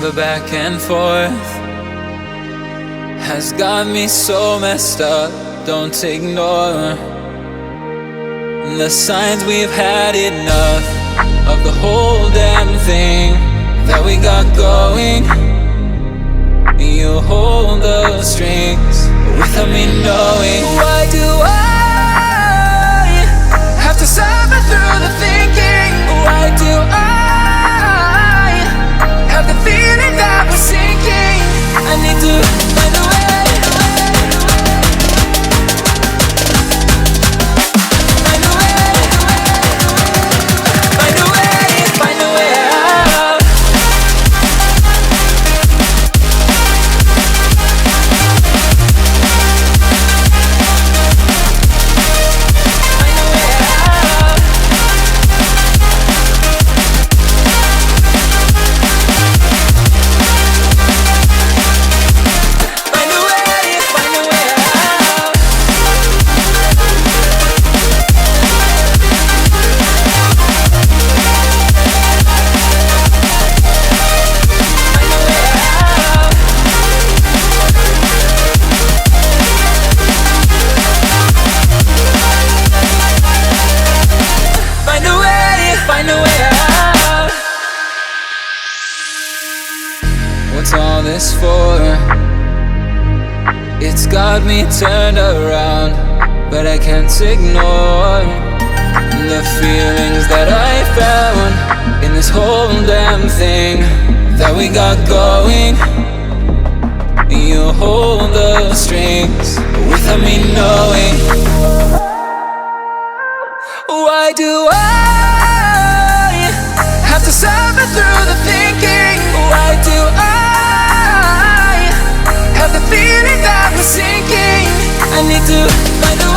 The back and forth has got me so messed up. Don't ignore the signs. We've had enough of the whole damn thing that we got going. You hold the strings without me knowing. Why do I have to suffer through the thinking? Why do I have the feeling that we're sinking? I need to find a way. Find a way. Find a way. Find a way out. Find a way out. Find a way. Find a way out. Find a way out. Find a way. Find a way out. What's all this for? It's got me turned around, but I can't ignore the feelings that I found in this whole damn thing that we got going. You hold the strings without me knowing. Why do I have to suffer through the thinking? Why do I have the feeling that we're sinking? I need to find a